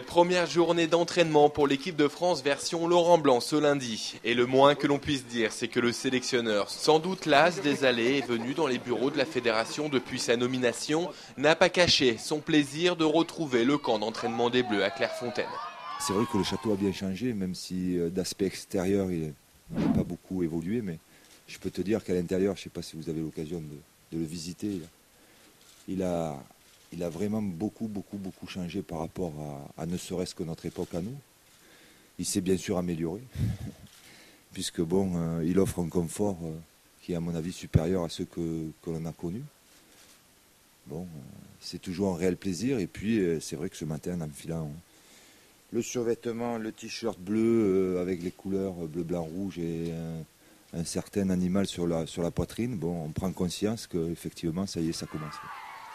Première journée d'entraînement pour l'équipe de France version Laurent Blanc ce lundi. Et le moins que l'on puisse dire, c'est que le sélectionneur, sans doute las des allées et venues dans les bureaux de la fédération depuis sa nomination, n'a pas caché son plaisir de retrouver le camp d'entraînement des Bleus à Clairefontaine. C'est vrai que le château a bien changé, même si d'aspect extérieur il n'a pas beaucoup évolué, mais je peux te dire qu'à l'intérieur, je ne sais pas si vous avez l'occasion de le visiter, il a vraiment beaucoup changé par rapport à ne serait-ce que notre époque à nous. Il s'est bien sûr amélioré, puisque bon, il offre un confort qui est à mon avis supérieur à ceux que l'on a connus. Bon, c'est toujours un réel plaisir, et puis c'est vrai que ce matin, en enfilant le survêtement, le t-shirt bleu avec les couleurs bleu, blanc, rouge et un certain animal sur la poitrine, bon, on prend conscience qu'effectivement, ça y est, ça commence.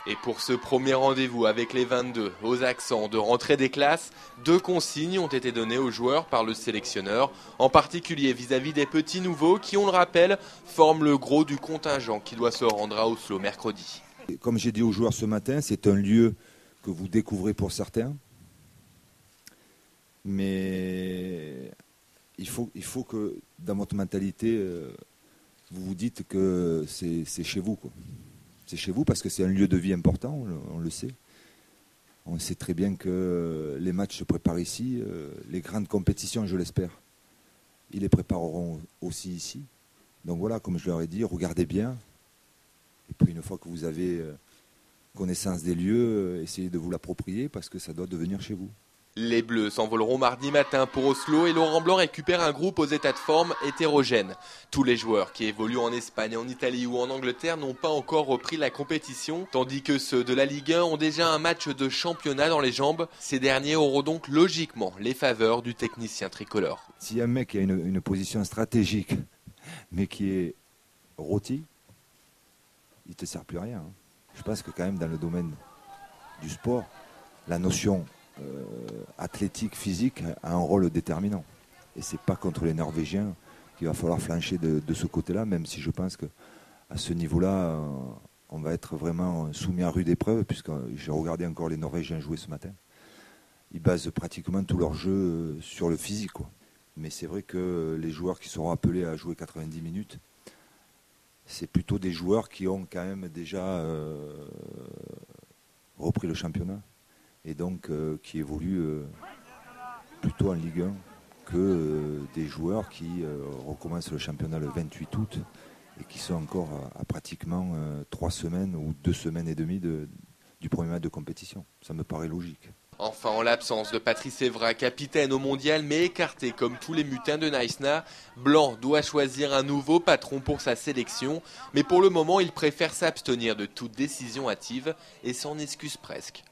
Et pour ce premier rendez-vous avec les 22, aux accents de rentrée des classes, 2 consignes ont été données aux joueurs par le sélectionneur, en particulier vis-à-vis des petits nouveaux qui, on le rappelle, forment le gros du contingent qui doit se rendre à Oslo mercredi. Comme j'ai dit aux joueurs ce matin, c'est un lieu que vous découvrez pour certains, mais il faut que dans votre mentalité, vous vous dites que c'est chez vous, quoi. C'est chez vous parce que c'est un lieu de vie important, on le sait. On sait très bien que les matchs se préparent ici, les grandes compétitions, je l'espère, ils les prépareront aussi ici. Donc voilà, comme je leur ai dit, regardez bien. Et puis une fois que vous avez connaissance des lieux, essayez de vous l'approprier parce que ça doit devenir chez vous. Les Bleus s'envoleront mardi matin pour Oslo et Laurent Blanc récupère un groupe aux états de forme hétérogènes. Tous les joueurs qui évoluent en Espagne, en Italie ou en Angleterre n'ont pas encore repris la compétition, tandis que ceux de la Ligue 1 ont déjà un match de championnat dans les jambes. Ces derniers auront donc logiquement les faveurs du technicien tricolore. Si un mec a une position stratégique, mais qui est rôti, il ne te sert plus à rien. Je pense que quand même dans le domaine du sport, la notion athlétique, physique a un rôle déterminant. Et c'est pas contre les Norvégiens qu'il va falloir flancher de ce côté-là, même si je pense qu'à ce niveau-là, on va être vraiment soumis à rude épreuve, puisque j'ai regardé encore les Norvégiens jouer ce matin. Ils basent pratiquement tout leur jeu sur le physique, quoi. Mais c'est vrai que les joueurs qui seront appelés à jouer 90 minutes, c'est plutôt des joueurs qui ont quand même déjà repris le championnat. Et donc qui évoluent plutôt en Ligue 1 que des joueurs qui recommencent le championnat le 28 août et qui sont encore à pratiquement 3 semaines ou 2 semaines et demie du premier match de compétition. Ça me paraît logique. Enfin, en l'absence de Patrice Evra, capitaine au mondial mais écarté comme tous les mutins de Naïsna, Blanc doit choisir un nouveau patron pour sa sélection, mais pour le moment il préfère s'abstenir de toute décision hâtive et s'en excuse presque.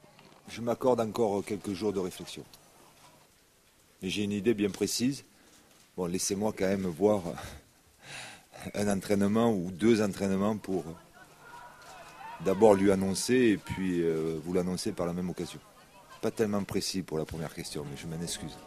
Je m'accorde encore quelques jours de réflexion. Et j'ai une idée bien précise. Bon, laissez-moi quand même voir un entraînement ou 2 entraînements pour d'abord lui annoncer et puis vous l'annoncer par la même occasion. Pas tellement précis pour la première question, mais je m'en excuse.